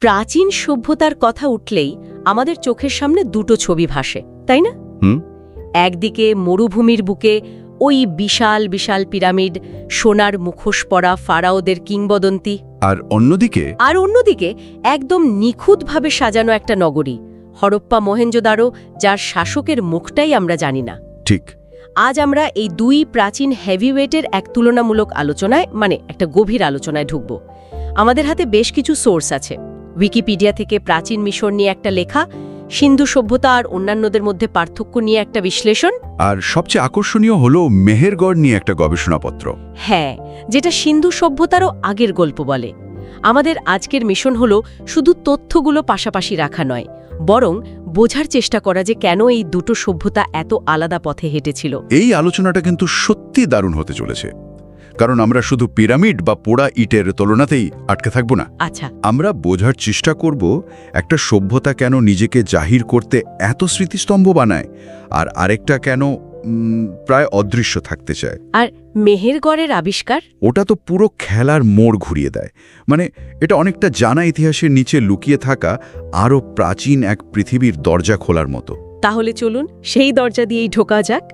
প্রাচীন সভ্যতার কথা উঠলেই আমাদের চোখের সামনে দুটো ছবি ভাসে, তাই না? একদিকে মরুভূমির বুকে ওই বিশাল বিশাল পিরামিড, সোনার মুখোশ পরা ফারাওদের কিংবদন্তি, আর অন্যদিকে একদম নিখুঁতভাবে সাজানো একটা নগরী, হরপ্পা মহেঞ্জোদারো, যার শাসকের মুখটাই আমরা জানি না। ঠিক। আজ আমরা এই দুই প্রাচীন হেভিওয়েটের এক তুলনামূলক আলোচনায়, একটা গভীর আলোচনায় ঢুকব। আমাদের হাতে বেশ কিছু সোর্স আছে। উইকিপিডিয়া থেকে প্রাচীন মিশর নিয়ে একটা লেখা, সিন্ধু সভ্যতা আর অন্যান্যদের মধ্যে পার্থক্য নিয়ে একটা বিশ্লেষণ, আর সবচেয়ে আকর্ষণীয় হলো মেহেরগড় নিয়ে একটা গবেষণাপত্র। হ্যাঁ, যেটা সিন্ধু সভ্যতারও আগের গল্প বলে। আমাদের আজকের মিশন হলো শুধু তথ্যগুলো পাশাপাশি রাখা নয়, বরং বোঝার চেষ্টা করা যে কেন এই দুটো সভ্যতা এত আলাদা পথে হেঁটেছিল। এই আলোচনাটা কিন্তু সত্যি দারুণ হতে চলেছে, কারণ আমরা শুধু পিরামিড বা পোড়া ইটের তুলনাতেই আটকে থাকব না। আচ্ছা, আমরা বোঝার চেষ্টা করব একটা সভ্যতা কেন নিজেকে জাহির করতে এত স্মৃতিস্তম্ভ বানায়, আর আরেকটা কেন প্রায় অদৃশ্য থাকতে চায়। আর মেহেরগড়ের আবিষ্কার, ওটা তো পুরো খেলার মোড় ঘুরিয়ে দেয়। এটা অনেকটা জানা ইতিহাসের নিচে লুকিয়ে থাকা আরও প্রাচীন এক পৃথিবীর দরজা খোলার মতো। তাহলে চলুন সেই দরজা দিয়েই ঢোকা যাক।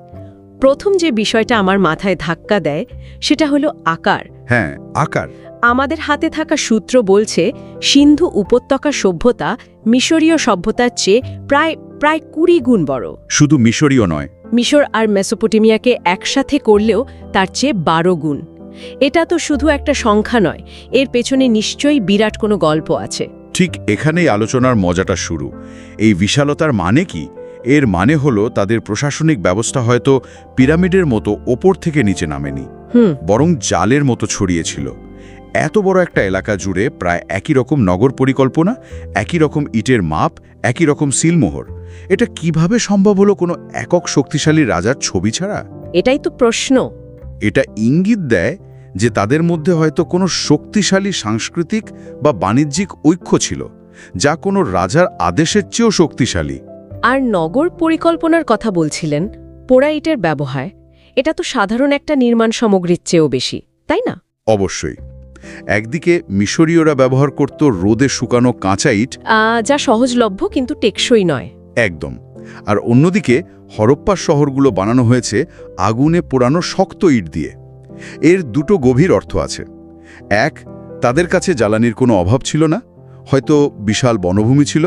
প্রথম যে বিষয়টা আমার মাথায় ধাক্কা দেয় সেটা হলো আকার। হ্যাঁ, আকার। আমাদের হাতে থাকা সূত্র বলছে সিন্ধু উপত্যকা সভ্যতা মিশরীয় সভ্যতার চেয়ে প্রায় 20 গুণ বড়। শুধু মিশরীয় নয়, মিশর আর মেসোপটেমিয়াকে একসাথে করলেও তার চেয়ে 12 গুণ। এটা তো শুধু একটা সংখ্যা নয়, এর পেছনে নিশ্চয়ই বিরাট কোনো গল্প আছে। ঠিক এখানেই আলোচনার মজাটা শুরু। এই বিশালতার মানে কি? এর মানে হলো তাদের প্রশাসনিক ব্যবস্থা হয়তো পিরামিডের মতো ওপর থেকে নিচে নামেনি, বরং জালের মতো ছড়িয়েছিল। এত বড় একটা এলাকা জুড়ে প্রায় একই রকম নগর পরিকল্পনা, একই রকম ইটের মাপ, একই রকম সিলমোহর। এটা কিভাবে সম্ভব হলো কোনো একক শক্তিশালী রাজার ছবি ছাড়া? এটাই তো প্রশ্ন। এটা ইঙ্গিত দেয় যে তাদের মধ্যে হয়তো কোনো শক্তিশালী সাংস্কৃতিক বা বাণিজ্যিক ঐক্য ছিল, যা কোনো রাজার আদেশের চেয়েও শক্তিশালী। আর নগর পরিকল্পনার কথা বলছিলেন, পোড়া ইটের ব্যবহার, এটা তো সাধারণ একটা নির্মাণ সামগ্রীর চেয়েও বেশি, তাই না? অবশ্যই। একদিকে মিশরীয়রা ব্যবহার করত রোদে শুকানো কাঁচা ইট, যা সহজলভ্য কিন্তু টেকসই নয়। একদম। আর অন্যদিকে হরপ্পার শহরগুলো বানানো হয়েছে আগুনে পোড়ানো শক্ত ইট দিয়ে। এর দুটো গভীর অর্থ আছে। এক, তাদের কাছে জ্বালানির কোনো অভাব ছিল না, হয়তো বিশাল বনভূমি ছিল।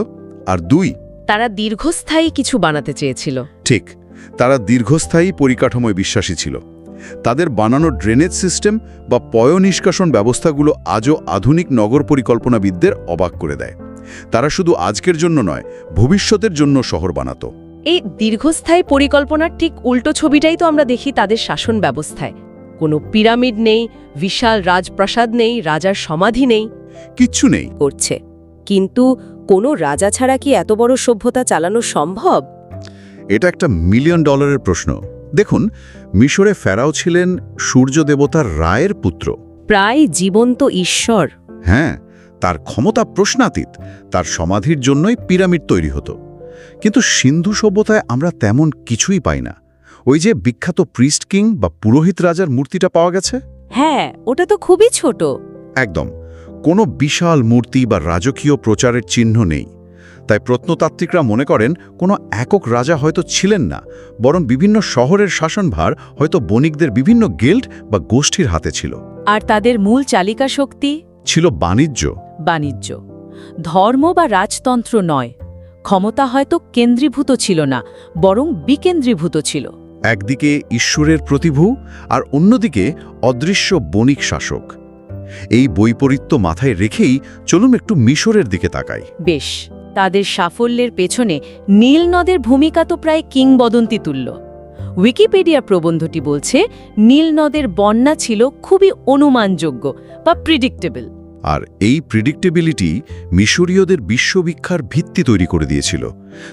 আর দুই, তারা দীর্ঘস্থায়ী কিছু বানাতে চেয়েছিল। ঠিক, তারা দীর্ঘস্থায়ী পরিকাঠামোয় বিশ্বাসী ছিল। তাদের বানানো ড্রেনেজ সিস্টেম বা পয়ঃনিষ্কাশন ব্যবস্থাগুলো আজও আধুনিক নগর পরিকল্পনাবিদদের অবাক করে দেয়। তারা শুধু আজকের জন্য নয়, ভবিষ্যতের জন্য শহর বানাতো। এই দীর্ঘস্থায়ী পরিকল্পনার ঠিক উল্টো ছবিটাই তো আমরা দেখি তাদের শাসন ব্যবস্থায়। কোনো পিরামিড নেই, বিশাল রাজপ্রাসাদ নেই, রাজার সমাধি নেই, কিচ্ছু নেই করছে। কিন্তু কোনো রাজা ছাড়া কি এত বড় সভ্যতা চালানো সম্ভব? এটা একটা $1 মিলিয়ন প্রশ্ন। দেখুন, মিশরে ফেরাও ছিলেন সূর্য দেবতার রায়ের পুত্র, প্রায় জীবন্ত ঈশ্বর। হ্যাঁ, তার ক্ষমতা প্রশ্নাতীত। তার সমাধির জন্যই পিরামিড তৈরি হতো। কিন্তু সিন্ধু সভ্যতায় আমরা তেমন কিছুই পাই না। ওই যে বিখ্যাত প্রিস্ট কিং বা পুরোহিত রাজার মূর্তিটা পাওয়া গেছে, হ্যাঁ, ওটা তো খুবই ছোট। একদম। কোনো বিশাল মূর্তি বা রাজকীয় প্রচারের চিহ্ন নেই। তাই প্রত্নতাত্ত্বিকরা মনে করেন কোনো একক রাজা হয়তো ছিলেন না, বরং বিভিন্ন শহরের শাসনভার হয়তো বণিকদের বিভিন্ন গিল্ড বা গোষ্ঠীর হাতে ছিল। আর তাদের মূল চালিকা শক্তি ছিল বাণিজ্য। বাণিজ্য, ধর্ম বা রাজতন্ত্র নয়। ক্ষমতা হয়তো কেন্দ্রীভূত ছিল না, বরং বিকেন্দ্রীভূত ছিল। একদিকে ঈশ্বরের প্রতিভূ, আর অন্যদিকে অদৃশ্য বণিক শাসক। এই বৈপরীত্য মাথায় রেখেই চলুন একটু মিশরের দিকে তাকাই। বেশ, তাদের সাফল্যের পেছনে নীল নদের ভূমিকা তো প্রায় কিংবদন্তি তুল্য। উইকিপিডিয়া প্রবন্ধটি বলছে নীল নদের বন্যা ছিল খুবই অনুমানযোগ্য বা প্রিডিক্টেবল। আর এই প্রিডিক্টেবিলিটি মিশরীয়দের বিশ্ববিখ্যার ভিত্তি তৈরি করে দিয়েছিল।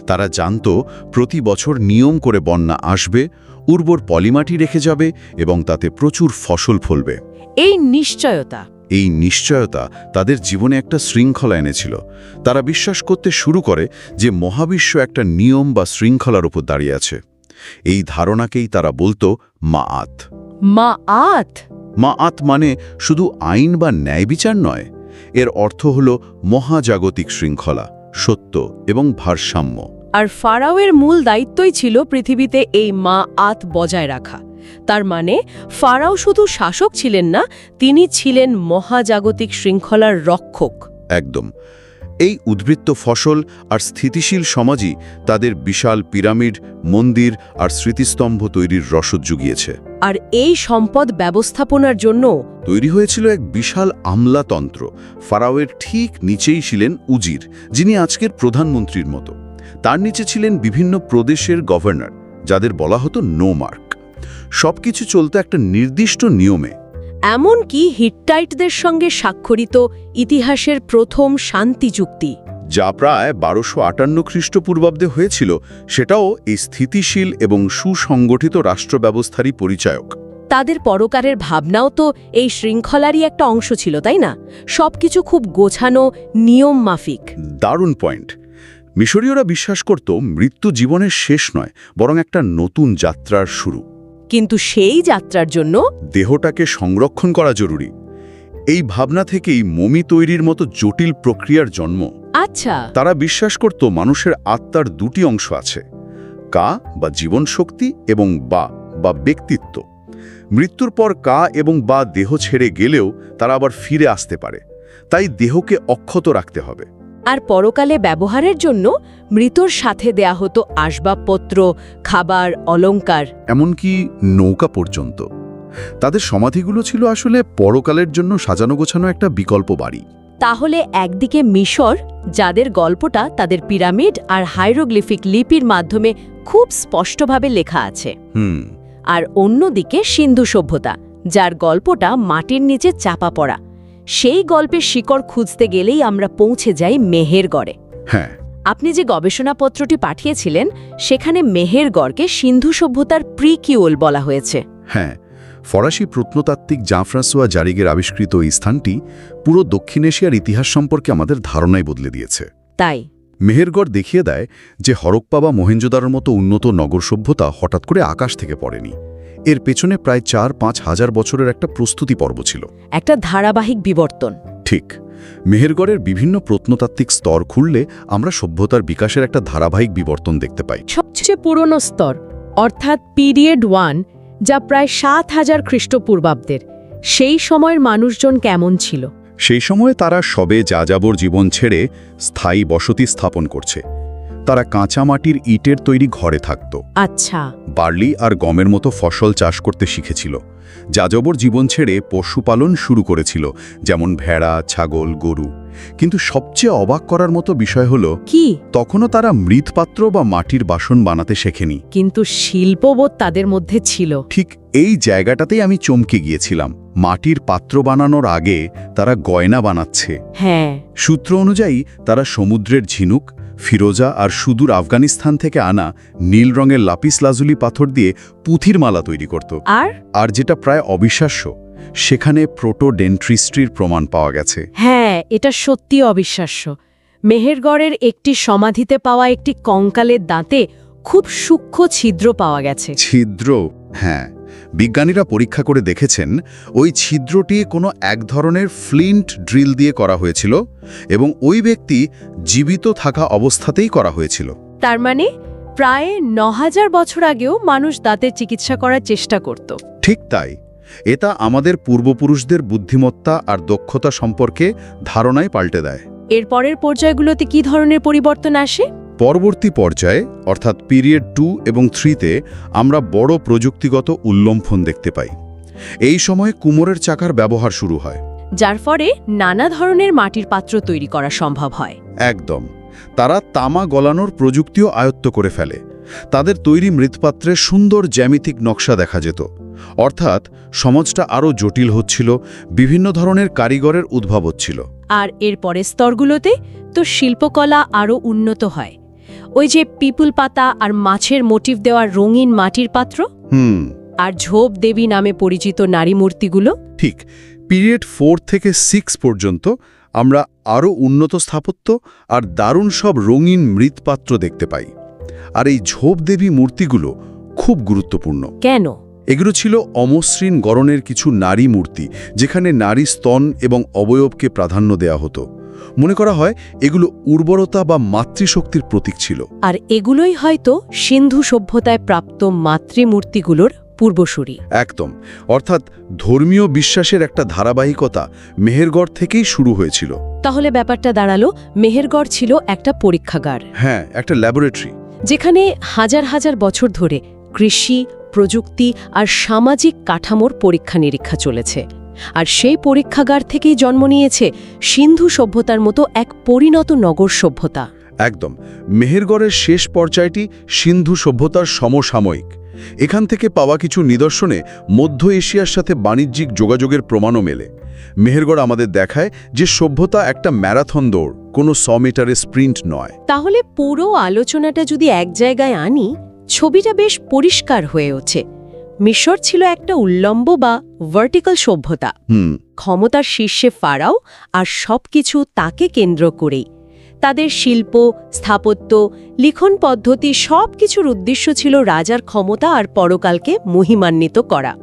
তারা জানত প্রতি বছর নিয়ম করে বন্যা আসবে, উর্বর পলিমাটি রেখে যাবে এবং তাতে প্রচুর ফসল ফলবে। এই নিশ্চয়তা তাদের জীবনে একটা শৃঙ্খলা এনেছিল। তারা বিশ্বাস করতে শুরু করে যে মহাবিশ্ব একটা নিয়ম বা শৃঙ্খলার উপর দাঁড়িয়ে আছে। এই ধারণাকেই তারা বলতো মাআত। মাআত মাআত মানে শুধু আইন বা ন্যায় বিচার নয়, এর অর্থ হল মহাজাগতিক শৃঙ্খলা, সত্য এবং ভারসাম্য। আর ফারাওয়ের মূল দায়িত্বই ছিল পৃথিবীতে এই মা আত বজায় রাখা। তার মানে ফারাও শুধু শাসক ছিলেন না, তিনি ছিলেন মহাজাগতিক শৃঙ্খলার রক্ষক। একদম। এই উদ্বৃত্ত ফসল আর স্থিতিশীল সমাজই তাদের বিশাল পিরামিড, মন্দির আর স্মৃতিস্তম্ভ তৈরির রসদ জুগিয়েছে। আর এই সম্পদ ব্যবস্থাপনার জন্য তৈরি হয়েছিল এক বিশাল আমলাতন্ত্র। ফারাওয়ের ঠিক নিচেই ছিলেন উজির, যিনি আজকের প্রধানমন্ত্রীর মতো। তার নিচে ছিলেন বিভিন্ন প্রদেশের গভর্নর, যাদের বলা হতো নোমার্ক। সবকিছু চলত একটা নির্দিষ্ট নিয়মে। এমনকি হিট্টাইটদের সঙ্গে স্বাক্ষরিত ইতিহাসের প্রথম শান্তি চুক্তি, যা প্রায় 1258 খ্রিস্টপূর্বাব্দে হয়েছিল, সেটাও এই স্থিতিশীল এবং সুসংগঠিত রাষ্ট্র ব্যবস্থারই পরিচায়ক। তাদের পরকারের ভাবনাও তো এই শৃঙ্খলারই একটা অংশ ছিল, তাই না? সবকিছু খুব গোছানো, নিয়ম মাফিক। দারুণ পয়েন্ট। মিশরীয়রা বিশ্বাস করত মৃত্যু জীবনের শেষ নয়, বরং একটা নতুন যাত্রার শুরু। কিন্তু সেই যাত্রার জন্য দেহটাকে সংরক্ষণ করা জরুরি। এই ভাবনা থেকেই মমি তৈরির মতো জটিল প্রক্রিয়ার জন্ম। আচ্ছা, তারা বিশ্বাস করত মানুষের আত্মার দুটি অংশ আছে, কা বা জীবন শক্তি এবং বা বা ব্যক্তিত্ব। মৃত্যুর পর কা এবং বা দেহ ছেড়ে গেলেও তারা আবার ফিরে আসতে পারে, তাই দেহকে অক্ষত রাখতে হবে। আর পরকালে ব্যবহারের জন্য মৃতর সাথে দেয়া হতো আসবাবপত্র, খাবার, অলংকার, এমনকি নৌকা পর্যন্ত। তাদের সমাধিগুলো ছিল আসলে পরকালের জন্য সাজানো গোছানো একটা বিকল্প বাড়ি। তাহলে একদিকে মিশর, যাদের গল্পটা তাদের পিরামিড আর হাইরোগ্লিফিক লিপির মাধ্যমে খুব স্পষ্টভাবে লেখা আছে, আর অন্যদিকে সিন্ধু সভ্যতা, যার গল্পটা মাটির নিচে চাপা পড়া। সেই গল্পের শিকড় খুঁজতে গেলেই আমরা পৌঁছে যাই মেহেরগড়ে। হ্যাঁ, আপনি যে গবেষণাপত্রটি পাঠিয়েছিলেন, সেখানে মেহেরগড়কে সিন্ধু সভ্যতার প্রিকিউল বলা হয়েছে। হ্যাঁ, ফরাসি প্রত্নতাত্ত্বিক জাঁ-ফ্রাঁসোয়া জারিগের আবিষ্কৃত এই স্থানটি পুরো দক্ষিণ এশিয়ার ইতিহাস সম্পর্কে আমাদের ধারণাই বদলে দিয়েছে। তাই মেহেরগড় দেখিয়ে দেয় যে হরপ্পা বা মহেঞ্জোদারোর মতো উন্নত নগর সভ্যতা হঠাৎ করে আকাশ থেকে পড়েনি। এর পেছনে প্রায় 4-5 হাজার বছরের একটা প্রস্তুতি পর্ব ছিল, একটা ধারাবাহিক বিবর্তন। ঠিক। মেহেরগড়ের বিভিন্ন প্রত্নতাত্ত্বিক স্তর খুললে আমরা সভ্যতার বিকাশের একটা ধারাবাহিক বিবর্তন দেখতে পাই। সবচেয়ে পুরনো স্তর, অর্থাৎ পিরিয়ড 1, যা প্রায় 7000 খ্রিস্টপূর্বাব্দের, সেই সময়ের মানুষজন কেমন ছিল? সেই সময়ে তারা সবে যাযাবর জীবন ছেড়ে স্থায়ী বসতি স্থাপন করছে। তারা কাঁচা মাটির ইটের তৈরি ঘরে থাকত। আচ্ছা, বার্লি আর গমের মতো ফসল চাষ করতে শিখেছিল। যাযাবর জীবন ছেড়ে পশুপালন শুরু করেছিল, যেমন ভেড়া, ছাগল, গরু। কিন্তু সবচেয়ে অবাক করার মতো বিষয় হলো, কি? তখনও তারা মৃৎপাত্র বা মাটির বাসন বানাতে শেখেনি। কিন্তু শিল্পবোধ তাদের মধ্যে ছিল। ঠিক এই জায়গাটাতেই আমি চমকে গিয়েছিলাম। মাটির পাত্র বানানোর আগে তারা গয়না বানাচ্ছে। হ্যাঁ, সূত্র অনুযায়ী তারা সমুদ্রের ঝিনুক, ফিরোজা আর সুদূর আফগানিস্তান থেকে আনা নীল রঙের লাপিস লাজুলি পাথর দিয়ে পুঁথির মালা তৈরি করত। আর যেটা প্রায় অবিশ্বাস্য, সেখানে প্রোটোডেন্ট্রিস্ট্রির প্রমাণ পাওয়া গেছে। হ্যাঁ, এটা সত্যি অবিশ্বাস্য। মেহেরগড়ের একটি সমাধিতে পাওয়া একটি কঙ্কালের দাঁতে খুব সূক্ষ্ম ছিদ্র পাওয়া গেছে। ছিদ্র? হ্যাঁ, বিজ্ঞানীরা পরীক্ষা করে দেখেছেন ওই ছিদ্রটি কোনো এক ধরনের ফ্লিন্ট ড্রিল দিয়ে করা হয়েছিল এবং ওই ব্যক্তি জীবিত থাকা অবস্থাতেই করা হয়েছিল। তার মানে প্রায় 9000 বছর আগেও মানুষ দাঁতের চিকিৎসা করার চেষ্টা করত। ঠিক তাই। এটা আমাদের পূর্বপুরুষদের বুদ্ধিমত্তা আর দক্ষতা সম্পর্কে ধারণাই পাল্টে দেয়। এর পরের পর্যায়গুলোতে কি ধরনের পরিবর্তন আসে? পরবর্তী পর্যায়ে অর্থাৎ পিরিয়ড 2 এবং 3-তে আমরা বড় প্রযুক্তিগত উল্লম্ফন দেখতে পাই। এই সময় কুমোরের চাকার ব্যবহার শুরু হয়, যার ফলে নানা ধরনের মাটির পাত্র তৈরি করা সম্ভব হয়। একদম। তারা তামা গলানোর প্রযুক্তিও আয়ত্ত করে ফেলে। তাদের তৈরি মৃৎপাত্রে সুন্দর জ্যামিতিক নকশা দেখা যেত। অর্থাৎ সমাজটা আরও জটিল হচ্ছিল, বিভিন্ন ধরনের কারিগরের উদ্ভব হচ্ছিল। আর এর পরের স্তরগুলোতে তো শিল্পকলা আরও উন্নত হয়। ওই যে পিপুল পাতা আর মাছের মোটিভ দেওয়া রঙিন মাটির পাত্র, আর ঝোপ দেবী নামে পরিচিত নারী মূর্তিগুলো। ঠিক। পিরিয়ড 4 থেকে 6 পর্যন্ত আমরা আরও উন্নত স্থাপত্য আর দারুণ সব রঙিন মৃৎপাত্র দেখতে পাই। আর এই ঝোপ দেবী মূর্তিগুলো খুব গুরুত্বপূর্ণ। কেন? এগুলো ছিল অমসৃণ গড়নের কিছু নারী মূর্তি, যেখানে নারী স্তন এবং অবয়বকে প্রাধান্য দেয়া হতো। মনে করা হয় এগুলো উর্বরতা বা মাতৃশক্তির প্রতীক ছিল। আর এগুলোই হয়তো সিন্ধু সভ্যতায় প্রাপ্ত মাতৃমূর্তিগুলোর পূর্বসূরি। একদম, অর্থাৎ ধর্মীয় বিশ্বাসের একটা ধারাবাহিকতা মেহেরগড় থেকেই শুরু হয়েছিল। তাহলে ব্যাপারটা দাঁড়ালো মেহেরগড় ছিল একটা পরীক্ষাগার, হ্যাঁ, একটা ল্যাবরেটরি। যেখানে হাজার হাজার বছর ধরে কৃষি, প্রযুক্তি আর সামাজিক কাঠামোর পরীক্ষা নিরীক্ষা চলেছে। আর সেই পরীক্ষাগার থেকেই জন্ম নিয়েছে সিন্ধু সভ্যতার মতো এক পরিণত নগর সভ্যতা। একদম, মেহেরগড়ের শেষ পর্যায়টি সিন্ধু সভ্যতার সমসাময়িক। এখান থেকে পাওয়া কিছু নিদর্শনে মধ্য এশিয়ার সাথে বাণিজ্যিক যোগাযোগের প্রমাণও মেলে। মেহেরগড় আমাদের দেখায় যে সভ্যতা একটা ম্যারাথন দৌড়, কোনো 100 মিটারের স্প্রিন্ট নয়। তাহলে পুরো আলোচনাটা যদি এক জায়গায় আনি, ছবিটা বেশ পরিষ্কার হয়ে ওঠে। মিশর ছিল একটা উল্লম্ব বা ভার্টিক্যাল সভ্যতা, ক্ষমতার শীর্ষে ফারাও, আর সবকিছু তাকে কেন্দ্র করেই। তাদের শিল্প, স্থাপত্য, লিখন পদ্ধতি সবকিছুর উদ্দেশ্য ছিল রাজার ক্ষমতা আর পরকালকে মহিমান্বিত করা।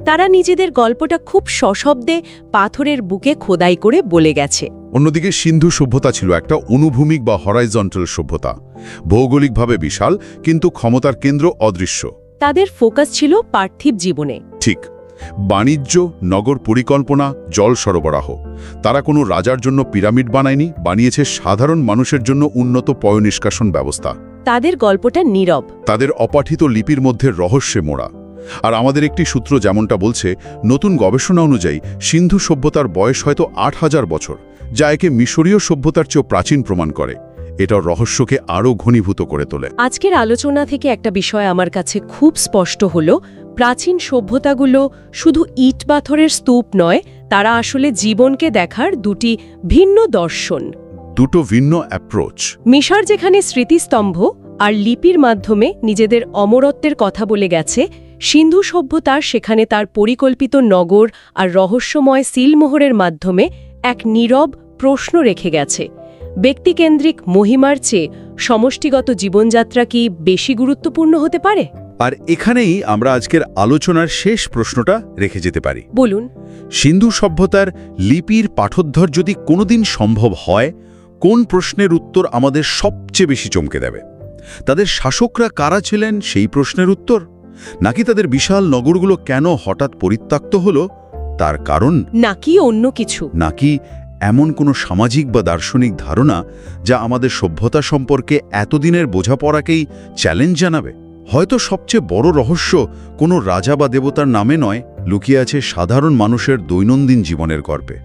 তারা নিজেদের গল্পটা খুব সশব্দে পাথরের বুকে খোদাই করে বলে গেছে। অন্যদিকে সিন্ধু সভ্যতা ছিল একটা অনুভূমিক বা হরাইজন্টাল সভ্যতা, ভৌগোলিকভাবে বিশাল কিন্তু ক্ষমতার কেন্দ্র অদৃশ্য। তাদের ফোকাস ছিল পার্থিব জীবনে। ঠিক, বাণিজ্য, নগর পরিকল্পনা, জল সরবরাহ। তারা কোনো রাজার জন্য পিরামিড বানায়নি, বানিয়েছে সাধারণ মানুষের জন্য উন্নত পয়ঃনিষ্কাশন ব্যবস্থা। তাদের গল্পটা নীরব, তাদের অপাঠিত লিপির মধ্যে রহস্যে মোড়া। আর আমাদের একটি সূত্র যেমনটা বলছে, নতুন গবেষণা অনুযায়ী সিন্ধু সভ্যতার বয়স হয়তো ৮,০০০ বছর, যা একে মিশরীয় সভ্যতার চেয়েও প্রাচীন প্রমাণ করে। এটা রহস্যকে আরও ঘনীভূত করে তোলে। আজকের আলোচনা থেকে একটা বিষয় আমার কাছে খুব স্পষ্ট হলো, প্রাচীন সভ্যতাগুলো শুধু ইট পাথরের স্তূপ নয়, তারা আসলে জীবনকে দেখার দুটি ভিন্ন দর্শন, দুটো ভিন্ন অ্যাপ্রোচ। মিশর যেখানে স্মৃতিস্তম্ভ আর লিপির মাধ্যমে নিজেদের অমরত্বের কথা বলে গেছে, সিন্ধু সভ্যতার সেখানে তার পরিকল্পিত নগর আর রহস্যময় সিলমোহরের মাধ্যমে এক নীরব প্রশ্ন রেখে গেছে। ব্যক্তিকেন্দ্রিক মহিমার চেয়ে সমষ্টিগত জীবনযাত্রা কি বেশি গুরুত্বপূর্ণ হতে পারে? আর এখানেই আমরা আজকের আলোচনার শেষ প্রশ্নটা রেখে যেতে পারি। বলুন, সিন্ধু সভ্যতার লিপির পাঠোদ্ধার যদি কোনোদিন সম্ভব হয়, কোন প্রশ্নের উত্তর আমাদের সবচেয়ে বেশি চমকে দেবে? তাদের শাসকরা কারা ছিলেন সেই প্রশ্নের উত্তর, নাকি তাদের বিশাল নগরগুলো কেন হঠাৎ পরিত্যক্ত হলো তার কারণ, নাকি অন্য কিছু? নাকি এমন কোনো সামাজিক বা দার্শনিক ধারণা যা আমাদের সভ্যতা সম্পর্কে এতদিনের বোঝাপড়াকেই চ্যালেঞ্জ জানাবে? হয়তো সবচেয়ে বড় রহস্য কোনো রাজা বা দেবতার নামে নয়, লুকিয়ে আছে সাধারণ মানুষের দৈনন্দিন জীবনের গল্পে।